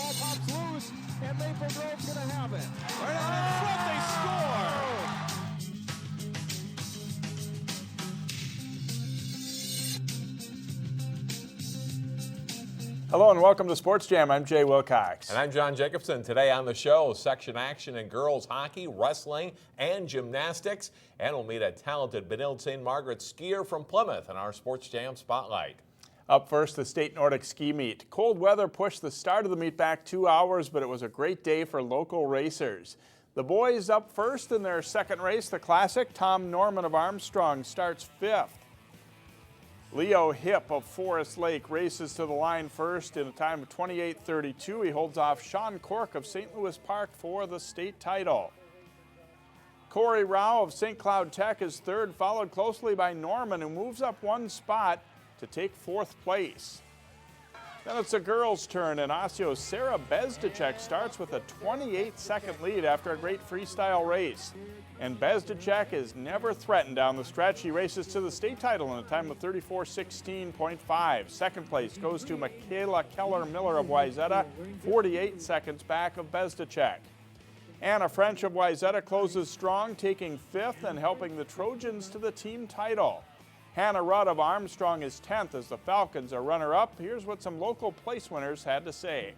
ball pops loose, and Maple Grove's going to have it. Right on in front, they score! Hello and welcome to Sports Jam. I'm Jay Wilcox. And I'm John Jacobson. Today on the show, section action in girls hockey, wrestling, and gymnastics. And we'll meet a talented Benilde-St. Margaret skier from Plymouth in our Sports Jam Spotlight. Up first, the state Nordic ski meet. Cold weather pushed the start of the meet back 2 hours, but it was a great day for local racers. The boys up first in their second race, the classic. Tom Norman of Armstrong starts fifth. Leo Hipp of Forest Lake races to the line first in a time of 28:32. He holds off Sean Cork of St. Louis Park for the state title. Corey Rao of St. Cloud Tech is third, followed closely by Norman, who moves up one spot to take fourth place. Then it's a girls' turn, and Osseo's Sarah Bezdacek starts with a 28-second lead after a great freestyle race. And Bezdacek is never threatened down the stretch. He races to the state title in a time of 34:16.5. Second place goes to Michaela Keller-Miller of Wayzata, 48 seconds back of Bezdacek. Anna French of Wayzata closes strong, taking fifth and helping the Trojans to the team title. Hannah Rudd of Armstrong is 10th as the Falcons are runner-up. Here's what some local place winners had to say.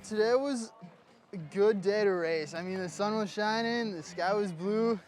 Today was a good day to race. I mean, the sun was shining, the sky was blue,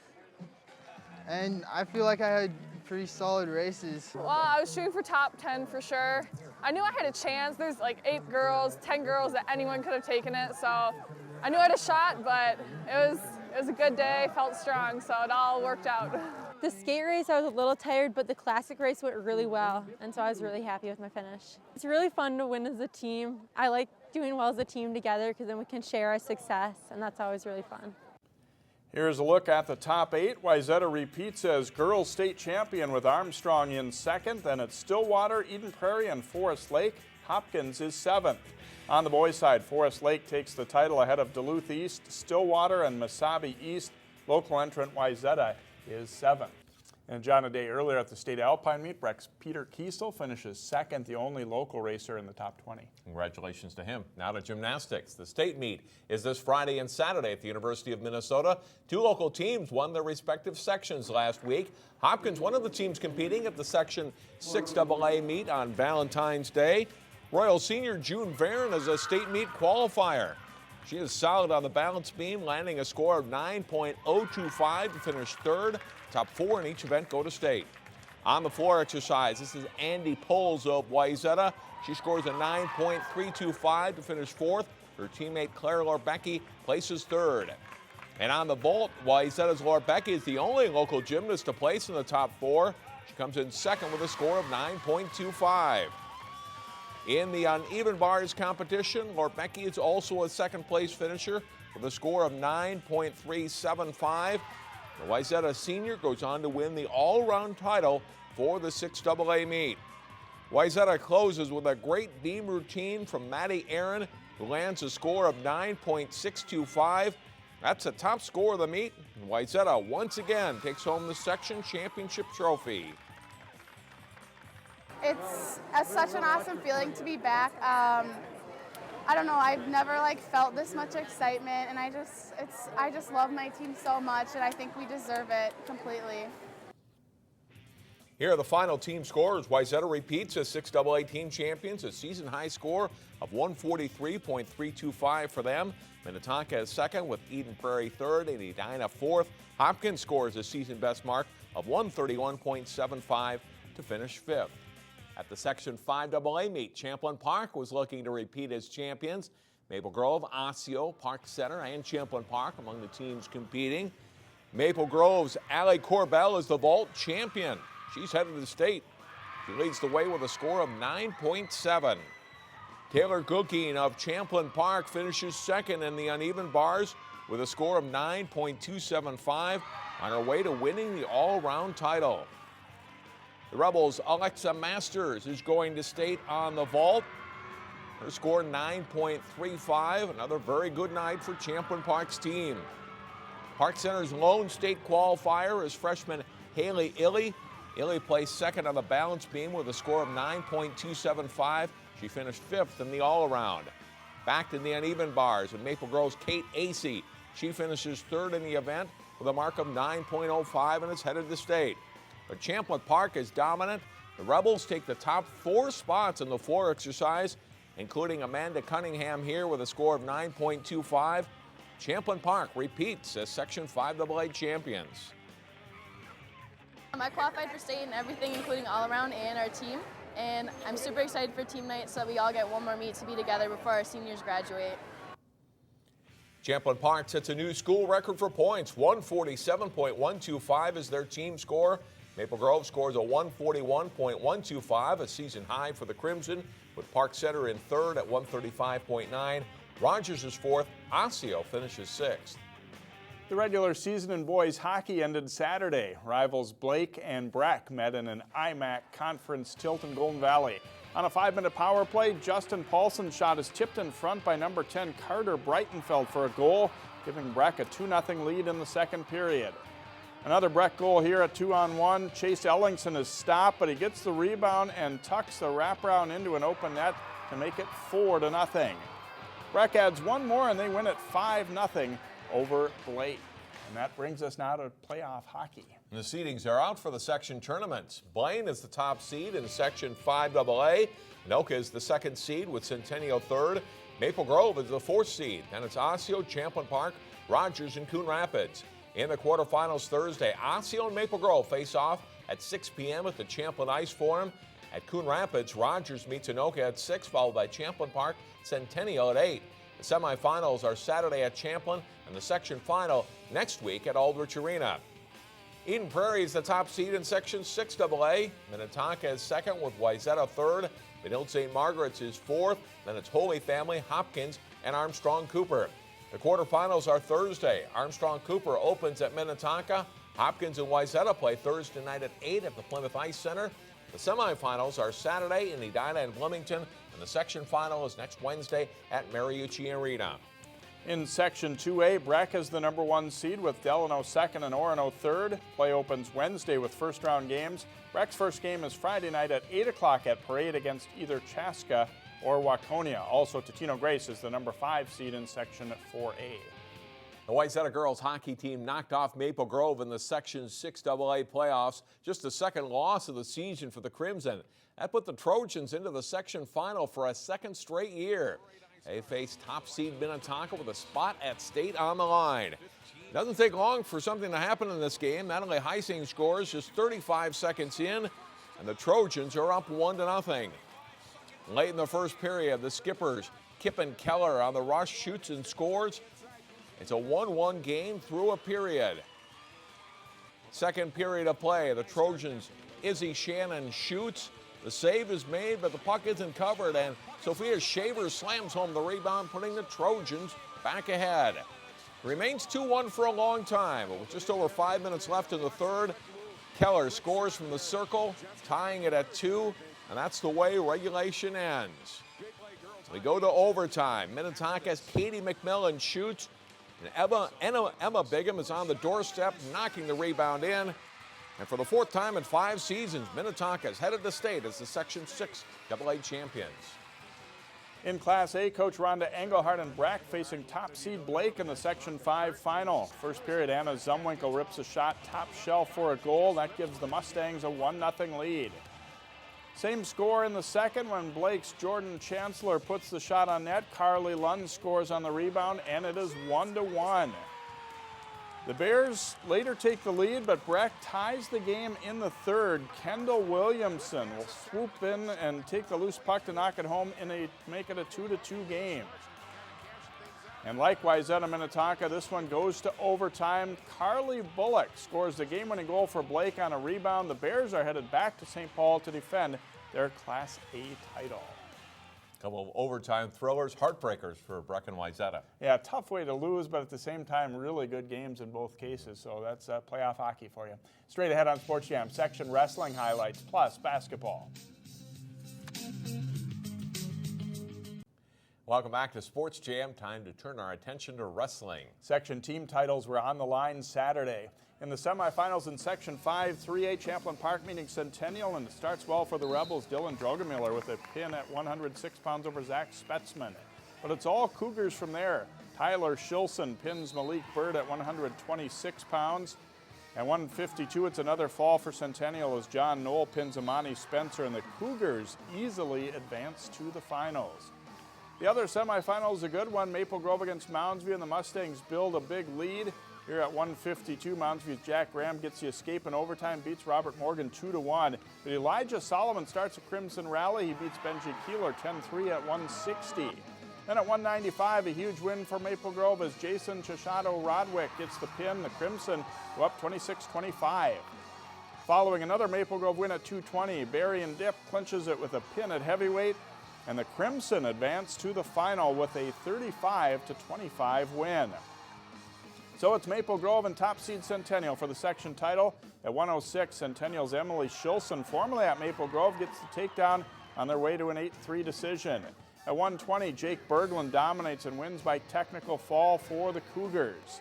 and I feel like I had pretty solid races. Well, I was shooting for top 10 for sure. I knew I had a chance. There's like 8 girls, 10 girls that anyone could have taken it, so I knew I had a shot, but it was a good day, felt strong, so it all worked out. The skate race, I was a little tired, but the classic race went really well, and so I was really happy with my finish. It's really fun to win as a team. I like doing well as a team together because then we can share our success, and that's always really fun. Here's a look at the top 8. Wayzata repeats as girls state champion with Armstrong in second. Then it's Stillwater, Eden Prairie, and Forest Lake. Hopkins is 7th. On the boys' side, Forest Lake takes the title ahead of Duluth East, Stillwater, and Mesabi East. Local entrant Wayzata is 7th. And John, a day earlier at the state Alpine meet, Breck's Peter Kiesel finishes second, the only local racer in the top 20. Congratulations to him. Now to gymnastics. The state meet is this Friday and Saturday at the University of Minnesota. 2 local teams won their respective sections last week. Hopkins, one of the teams competing at the Section 6AA meet on Valentine's Day. Royal senior June Varon is a state meet qualifier. She is solid on the balance beam, landing a score of 9.025 to finish third. Top 4 in each event go to state. On the floor exercise, this is Andy Poles of Wayzata. She scores a 9.325 to finish fourth. Her teammate Claire Lorbecki places third. And on the vault, Wayzata's Lorbecki is the only local gymnast to place in the top 4. She comes in second with a score of 9.25. In the uneven bars competition, Lorbecki is also a second place finisher with a score of 9.375. The Wayzata senior goes on to win the all-around title for the 6AA meet. Wayzata closes with a great beam routine from Maddie Aaron, who lands a score of 9.625. That's the top score of the meet. And Wayzata once again takes home the section championship trophy. It's such an awesome feeling to be back. I don't know, I've never felt this much excitement, and I just love my team so much, and I think we deserve it completely. Here are the final team scores. Wayzata repeats as 6AA team champions, a season high score of 143.325 for them. Minnetonka is second with Eden Prairie third and Edina fourth. Hopkins scores a season best mark of 131.75 to finish fifth. At the Section 5AA meet, Champlain Park was looking to repeat as champions. Maple Grove, Osseo, Park Center, and Champlain Park among the teams competing. Maple Grove's Allie Corbell is the vault champion. She's headed to the state. She leads the way with a score of 9.7. Taylor Gookeen of Champlain Park finishes second in the uneven bars with a score of 9.275 on her way to winning the all-around title. The Rebels' Alexa Masters is going to state on the vault. Her score 9.35, another very good night for Champlain Park's team. Park Center's lone state qualifier is freshman Haley Illy. Illy placed second on the balance beam with a score of 9.275. She finished fifth in the all-around. Back to the uneven bars with Maple Grove's Kate Acey. She finishes third in the event with a mark of 9.05 and is headed to state. But Champlin Park is dominant. The Rebels take the top 4 spots in the floor exercise, including Amanda Cunningham here with a score of 9.25. Champlin Park repeats as Section 5AA champions. I qualified for state in everything, including all-around and our team. And I'm super excited for team night so that we all get one more meet to be together before our seniors graduate. Champlin Park sets a new school record for points. 147.125 is their team score. Maple Grove scores a 141.125, a season high for the Crimson, with Park Center in third at 135.9. Rogers is fourth. Osseo finishes sixth. The regular season in boys hockey ended Saturday. Rivals Blake and Breck met in an IMAC conference tilt in Golden Valley. On a 5-minute power play, Justin Paulson's shot is tipped in front by number 10 Carter Breitenfeld for a goal, giving Breck a 2-0 lead in the second period. Another Breck goal here at 2-on-1. Chase Ellingson is stopped, but he gets the rebound and tucks the wraparound into an open net to make it 4-0. Breck adds one more and they win it 5-0 over Blake. And that brings us now to playoff hockey. And the seedings are out for the section tournaments. Blaine is the top seed in Section 5AA. Anoka is the second seed with Centennial third. Maple Grove is the fourth seed. Then it's Osseo, Champlin Park, Rogers, and Coon Rapids. In the quarterfinals Thursday, Osseo and Maple Grove face off at 6 p.m. at the Champlin Ice Forum. At Coon Rapids, Rogers meets Anoka at 6, followed by Champlin Park, Centennial at 8. The semifinals are Saturday at Champlin and the section final next week at Aldrich Arena. Eden Prairie is the top seed in Section 6AA. Minnetonka is second with Wayzata third. Benilde-St. Margaret's is fourth. Then it's Holy Family, Hopkins, and Armstrong Cooper. The quarterfinals are Thursday. Armstrong Cooper opens at Minnetonka. Hopkins and Wayzata play Thursday night at 8 at the Plymouth Ice Center. The semifinals are Saturday in Edina and Bloomington, and the section final is next Wednesday at Mariucci Arena. In Section 2A, Breck is the number 1 seed with Delano second and Orono third. Play opens Wednesday with first-round games. Breck's first game is Friday night at 8 o'clock at Parade against either Chaska or Waconia. Also, Totino Grace is the number 5 seed in Section 4A. The Wayzata girls hockey team knocked off Maple Grove in the Section 6AA playoffs, just the second loss of the season for the Crimson. That put the Trojans into the section final for a second straight year. They face top seed Minnetonka with a spot at state on the line. It doesn't take long for something to happen in this game. Natalie Heising scores just 35 seconds in, and the Trojans are up 1-0. Late in the first period, the skippers Kippen Keller on the rush shoots and scores. It's a 1-1 game through a period. Second period of play, the Trojans' Izzy Shannon shoots. The save is made, but the puck isn't covered, and Sophia Shaver slams home the rebound, putting the Trojans back ahead. It remains 2-1 for a long time, but with just over 5 minutes left in the third, Keller scores from the circle, tying it at 2, and that's the way regulation ends. We go to overtime. Minnetonka's Katie McMillan shoots, and Emma Bigham is on the doorstep, knocking the rebound in. And for the fourth time in 5 seasons, Minnetonka is headed to state as the Section 6AA champions. In Class A, Coach Rhonda Engelhardt and Breck facing top seed Blake in the Section 5 final. First period, Anna Zumwinkel rips a shot top shelf for a goal. That gives the Mustangs a 1-0 lead. Same score in the second when Blake's Jordan Chancellor puts the shot on net. Carly Lund scores on the rebound, and it is 1-1. The Bears later take the lead, but Breck ties the game in the third. Kendall Williamson will swoop in and take the loose puck to knock it home make it a 2-2 game. And likewise at Minnetonka, this one goes to overtime. Carly Bullock scores the game-winning goal for Blake on a rebound. The Bears are headed back to St. Paul to defend their Class A title. A couple of overtime thrillers, heartbreakers for Breck and Wayzata. Yeah, tough way to lose, but at the same time, really good games in both cases. So that's playoff hockey for you. Straight ahead on Sports Jam, section wrestling highlights plus basketball. Welcome back to Sports Jam. Time to turn our attention to wrestling. Section team titles were on the line Saturday. In the semifinals in Section 5, 3A Champlin Park meeting Centennial, and it starts well for the Rebels. Dylan Drogemiller with a pin at 106 pounds over Zach Spetzman. but it's all Cougars from there. Tyler Shilson pins Malik Bird at 126 pounds. At 152, it's another fall for Centennial as John Knoll pins Amani Spencer, and the Cougars easily advance to the finals. The other semifinal is a good one. Maple Grove against Moundsview, and the Mustangs build a big lead. Here at 152, Moundsview's Jack Graham gets the escape in overtime, beats Robert Morgan 2-1. But Elijah Solomon starts a Crimson rally. He beats Benji Keeler 10-3 at 160. Then at 195, a huge win for Maple Grove as Jason Chishado Rodwick gets the pin. The Crimson go up 26-25. Following another Maple Grove win at 220, Barry and Dip clinches it with a pin at heavyweight, and the Crimson advance to the final with a 35-25 win. So it's Maple Grove and top seed Centennial for the section title. At 106, Centennial's Emily Shilson, formerly at Maple Grove, gets the takedown on their way to an 8-3 decision. At 120, Jake Berglund dominates and wins by technical fall for the Cougars.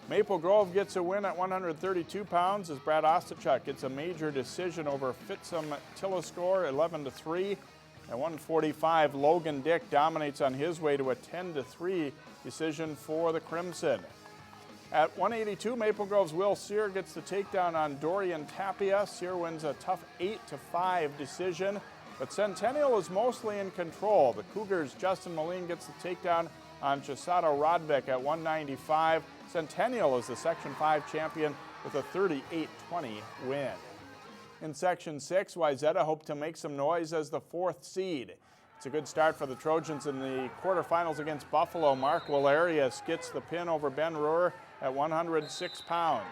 Maple Grove gets a win at 132 pounds as Brad Ostachuk gets a major decision over Fitsum Tilliscore 11-3. At 145, Logan Dick dominates on his way to a 10-3 decision for the Crimson. At 182, Maple Grove's Will Sear gets the takedown on Dorian Tapia. Sear wins a tough 8-5 decision, but Centennial is mostly in control. The Cougars' Justin Moline gets the takedown on Chisato Rodvik at 195. Centennial is the Section 5 champion with a 38-20 win. In Section 6, Wayzata hope to make some noise as the 4th seed. It's a good start for the Trojans in the quarterfinals against Buffalo. Mark Walerius gets the pin over Ben Ruhr at 106 pounds.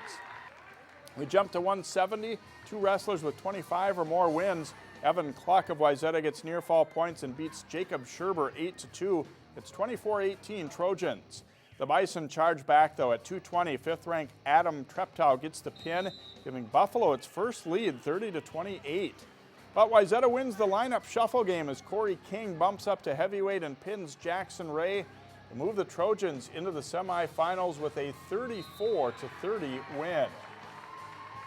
We jump to 170, two wrestlers with 25 or more wins. Evan Cluck of Wayzata gets near fall points and beats Jacob Scherber 8-2. It's 24-18 Trojans. The Bison charge back though at 220. 5th ranked Adam Treptow gets the pin, giving Buffalo its first lead 30-28. But Wayzata wins the lineup shuffle game as Corey King bumps up to heavyweight and pins Jackson Ray to move the Trojans into the semifinals with a 34-30 win.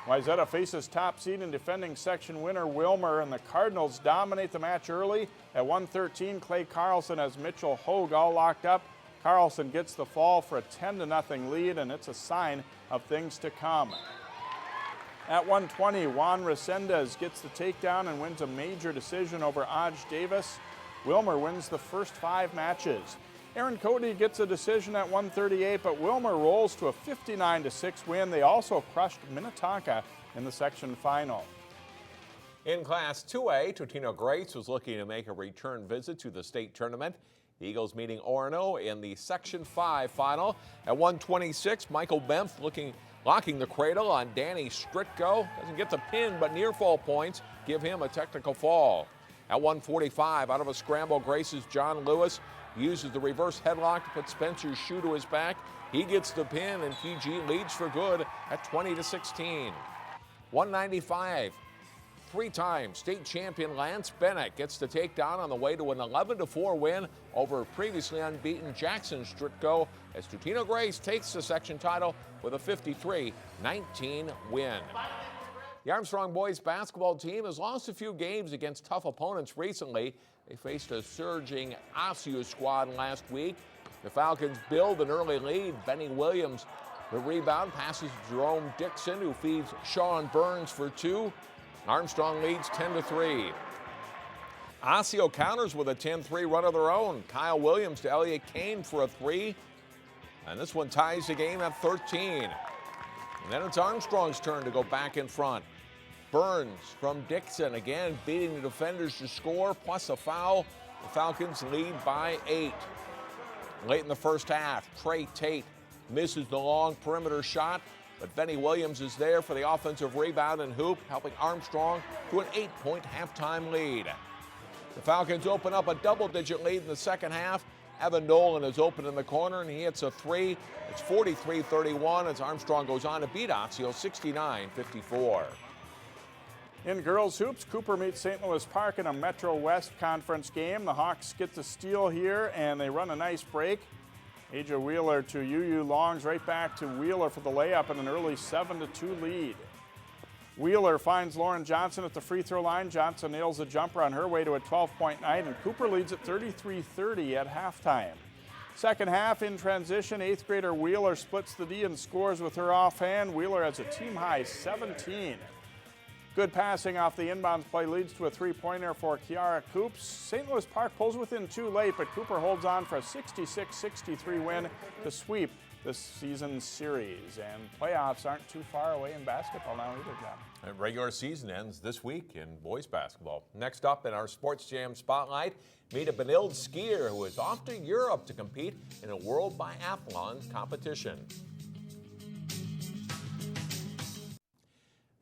Wayzata faces top seed and defending section winner Wilmer, and the Cardinals dominate the match early. At 113, Clay Carlson has Mitchell Hogue all locked up. Carlson gets the fall for a 10-0 lead, and it's a sign of things to come. At 120, Juan Resendez gets the takedown and wins a major decision over Aj Davis. Wilmer wins the first 5 matches. Aaron Cody gets a decision at 138, but Wilmer rolls to a 59-6 win. They also crushed Minnetonka in the section final. In Class 2A, Totino Grace was looking to make a return visit to the state tournament. The Eagles meeting Orono in the Section 5 final. At 126, Michael Bempf locking the cradle on Danny Stritko. Doesn't get the pin, but near fall points give him a technical fall. At 145, out of a scramble, Grace's John Lewis uses the reverse headlock to put Spencer's shoe to his back. He gets the pin, and PG leads for good at 20-16. 195, 3-time state champion Lance Bennett gets the takedown on the way to an 11-4 win over previously unbeaten Jackson Stritko as Totino Grace takes the section title with a 53-19 win. The Armstrong boys basketball team has lost a few games against tough opponents recently. They faced a surging Osseo squad last week. The Falcons build an early lead. Benny Williams, the rebound, passes Jerome Dixon, who feeds Sean Burns for 2. Armstrong leads 10-3. Osseo counters with a 10-3 run of their own. Kyle Williams to Elliott Kane for a 3. And this one ties the game at 13. And then it's Armstrong's turn to go back in front. Burns from Dixon, again beating the defenders to score, plus a foul. The Falcons lead by 8. Late in the first half, Trey Tate misses the long perimeter shot, but Benny Williams is there for the offensive rebound and hoop, helping Armstrong to an 8-point halftime lead. The Falcons open up a double-digit lead in the second half. Evan Nolan is open in the corner, and he hits a 3. It's 43-31 as Armstrong goes on to beat Osseo 69-54. In girls hoops, Cooper meets St. Louis Park in a Metro West Conference game. The Hawks get the steal here, and they run a nice break. Aja Wheeler to UU Longs, right back to Wheeler for the layup in an early 7-2 lead. Wheeler finds Lauren Johnson at the free throw line. Johnson nails a jumper on her way to a 12-point night, and Cooper leads at 33-30 at halftime. Second half in transition, 8th grader Wheeler splits the D and scores with her offhand. Wheeler has a team-high 17. Good passing off the inbounds play leads to a three-pointer for Kiara Coops. St. Louis Park pulls within 2 late, but Cooper holds on for a 66-63 win to sweep this season's series. And playoffs aren't too far away in basketball now either, John. And regular season ends this week in boys basketball. Next up in our Sports Jam Spotlight, meet a Benilde skier who is off to Europe to compete in a world biathlon competition.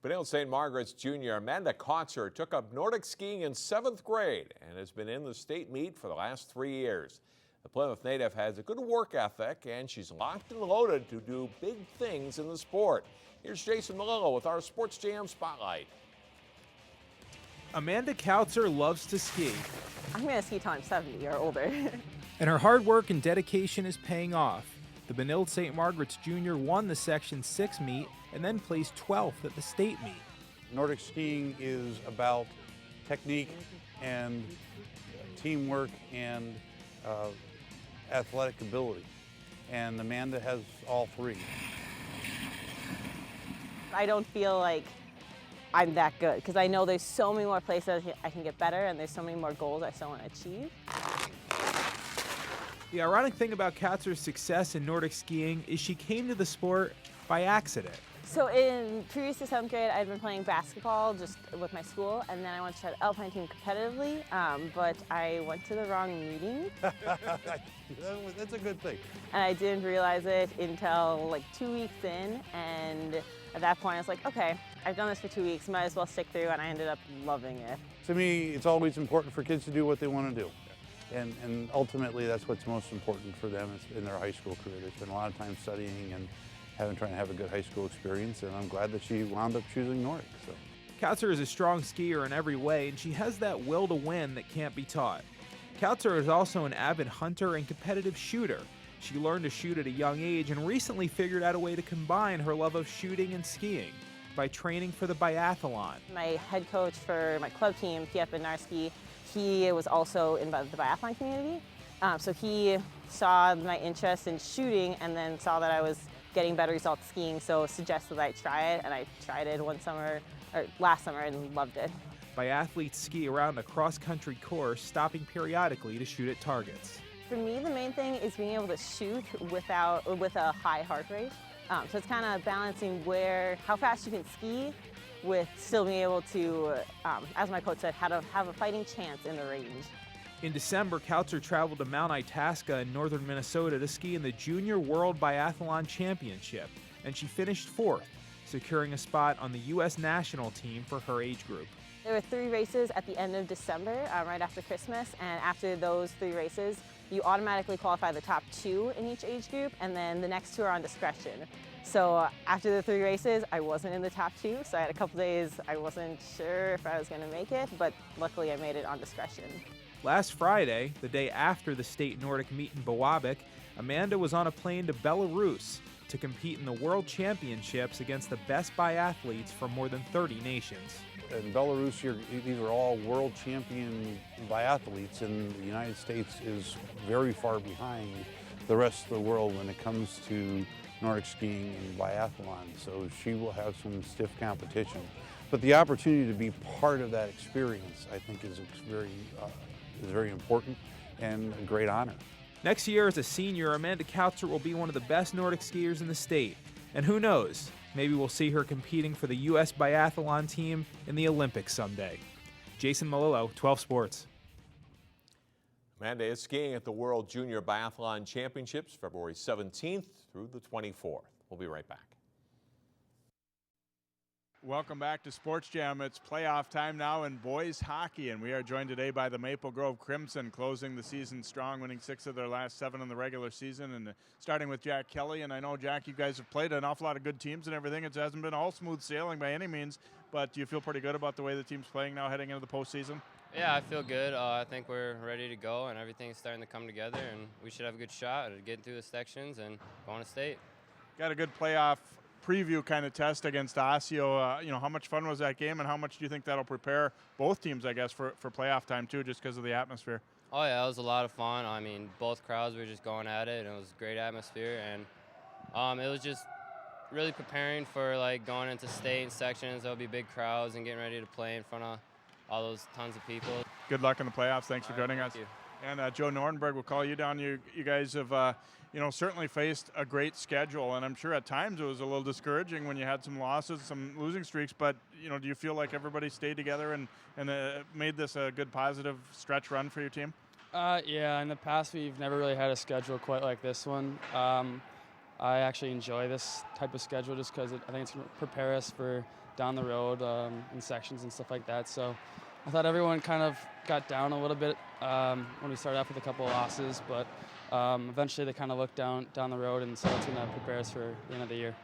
Benilde-St. Margaret's junior Amanda Kautzer took up Nordic skiing in 7th grade and has been in the state meet for the last 3 years. The Plymouth native has a good work ethic, and she's locked and loaded to do big things in the sport. Here's Jason Melillo with our Sports Jam Spotlight. Amanda Kautzer loves to ski. I'm going to ski till I'm 70 or older. And her hard work and dedication is paying off. The Benilde-St. Margaret's junior won the Section 6 meet and then placed 12th at the state meet. Nordic skiing is about technique and teamwork and athletic ability. And Amanda has all three. I don't feel like I'm that good because I know there's so many more places I can get better and there's so many more goals I still want to achieve. The ironic thing about Kautzer's success in Nordic skiing is she came to the sport by accident. So in previous to 7th grade, I'd been playing basketball just with my school, and then I wanted to try the alpine team competitively, but I went to the wrong meeting. That's a good thing. And I didn't realize it until like 2 weeks in, and at that point I was like, okay, I've done this for 2 weeks, might as well stick through, and I ended up loving it. To me, it's always important for kids to do what they want to do. And ultimately, that's what's most important for them in their high school career. They spend a lot of time studying and trying to have a good high school experience, and I'm glad that she wound up choosing Nordic. So. Kautzer is a strong skier in every way, and she has that will to win that can't be taught. Kautzer is also an avid hunter and competitive shooter. She learned to shoot at a young age and recently figured out a way to combine her love of shooting and skiing by training for the biathlon. My head coach for my club team, P.F. Benarski, he was also in the biathlon community. So he saw my interest in shooting and then saw that I was getting better results skiing, so suggested that I try it, and I tried it last summer and loved it. Biathletes ski around a cross-country course, stopping periodically to shoot at targets. For me, the main thing is being able to shoot with a high heart rate. So it's kind of balancing how fast you can ski with still being able to, as my coach said, how to have a fighting chance in the range. In December, Kautzer traveled to Mount Itasca in northern Minnesota to ski in the Junior World Biathlon Championship, and she finished 4th, securing a spot on the U.S. national team for her age group. There were 3 races at the end of December, right after Christmas, and after those 3 races, you automatically qualify the top 2 in each age group, and then the next 2 are on discretion. So after the 3 races, I wasn't in the top 2, so I had a couple days I wasn't sure if I was going to make it, but luckily I made it on discretion. Last Friday, the day after the state Nordic meet in Białystok, Amanda was on a plane to Belarus to compete in the World Championships against the best biathletes from more than 30 nations. In Belarus, these are all world champion biathletes, and the United States is very far behind the rest of the world when it comes to Nordic skiing and biathlon, so she will have some stiff competition. But the opportunity to be part of that experience, I think, is very important and a great honor. Next year, as a senior, Amanda Kautzer will be one of the best Nordic skiers in the state. And who knows, maybe we'll see her competing for the U.S. biathlon team in the Olympics someday. Jason Melillo, 12 Sports. Amanda is skiing at the World Junior Biathlon Championships February 17th through the 24th. We'll be right back. Welcome back to Sports Jam. It's playoff time now in boys hockey, and we are joined today by the Maple Grove Crimson, closing the season strong, winning 6 of their last 7 in the regular season, and starting with Jack Kelly. And I know, Jack, you guys have played an awful lot of good teams and everything. It hasn't been all smooth sailing by any means, but do you feel pretty good about the way the team's playing now heading into the postseason? Yeah, I feel good. I think we're ready to go, and everything's starting to come together, and we should have a good shot at getting through the sections and going to state. Got a good playoff preview kind of test against Osseo. How much fun was that game, and how much do you think that'll prepare both teams, I guess, for playoff time too, just because of the atmosphere? Oh yeah, it was a lot of fun. I mean, both crowds were just going at it, and it was a great atmosphere, and it was just really preparing for like going into state and sections. There'll be big crowds and getting ready to play in front of all those tons of people. Good luck in the playoffs. Thanks for joining us. Thank you. And Joe Norenberg will call you down. You guys have certainly faced a great schedule, and I'm sure at times it was a little discouraging when you had some losses, some losing streaks. But do you feel like everybody stayed together and made this a good positive stretch run for your team? Yeah, in the past we've never really had a schedule quite like this one. I actually enjoy this type of schedule just because I think it's going to prepare us for down the road in sections and stuff like that. So I thought everyone kind of got down a little bit when we started off with a couple of losses, but eventually they kind of looked down the road, and so it's going to prepare us for the end of the year.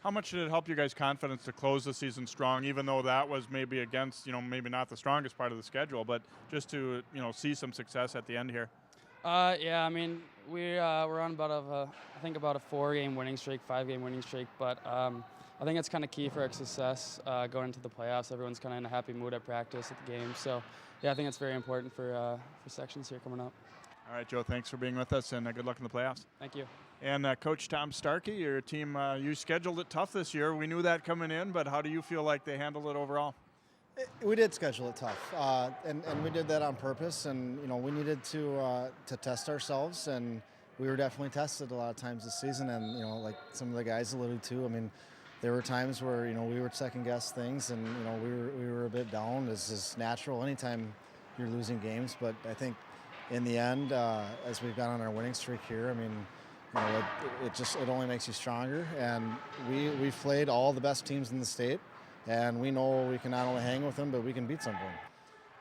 How much did it help you guys' confidence to close the season strong, even though that was maybe against, maybe not the strongest part of the schedule, but just to, see some success at the end here? Yeah, I mean, we're on about a 4-game winning streak, 5-game winning streak, but I think it's kind of key for our success going into the playoffs. Everyone's kind of in a happy mood at practice at the game, so yeah, I think it's very important for sections here coming up. All right, Joe, thanks for being with us, and good luck in the playoffs. Thank you. And Coach Tom Starkey, your team, you scheduled it tough this year. We knew that coming in, but how do you feel like they handled it overall? We did schedule it tough, and we did that on purpose. And we needed to test ourselves, and we were definitely tested a lot of times this season. And like some of the guys alluded to, I mean, there were times where we would second guess things, and we were a bit down. This is natural anytime you're losing games, but I think in the end, as we've got on our winning streak here, I mean, it only makes you stronger. And we've played all the best teams in the state. And we know we can not only hang with them, but we can beat some of them.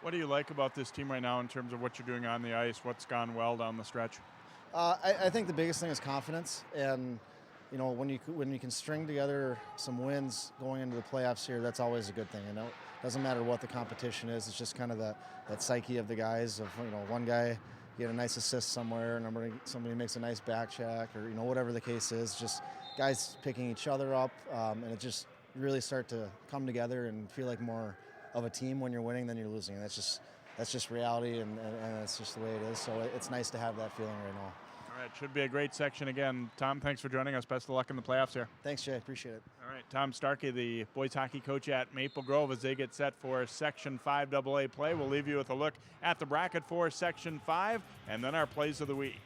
What do you like about this team right now in terms of what you're doing on the ice? What's gone well down the stretch? I think the biggest thing is confidence. And, when you can string together some wins going into the playoffs here, that's always a good thing. It doesn't matter what the competition is. It's just kind of that psyche of the guys of, one guy get a nice assist somewhere, and somebody makes a nice back check, or, whatever the case is. Just guys picking each other up, and it just really start to come together and feel like more of a team when you're winning than you're losing. And that's just reality, and that's just the way it is. So it's nice to have that feeling right now. All right, should be a great section again. Tom, thanks for joining us. Best of luck in the playoffs here. Thanks, Jay. Appreciate it. All right, Tom Starkey, the boys hockey coach at Maple Grove, as they get set for Section 5 AA play. We'll leave you with a look at the bracket for Section 5 and then our plays of the week.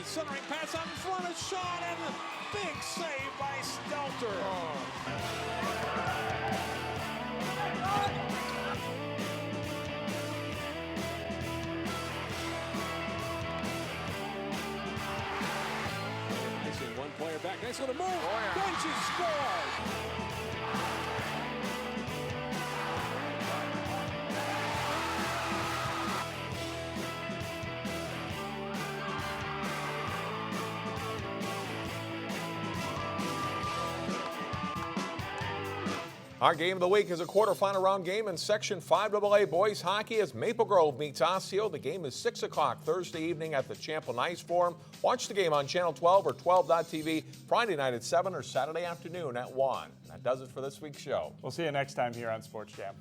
Centering pass out in front, a shot, and a big save by Stelter. Nice, one player back. Nice little move. Benji scores. Our game of the week is a quarterfinal round game in Section 5 AA boys hockey as Maple Grove meets Osseo. The game is 6 o'clock Thursday evening at the Champlain Ice Forum. Watch the game on Channel 12 or 12.tv Friday night at 7 or Saturday afternoon at 1. That does it for this week's show. We'll see you next time here on Sports Jam.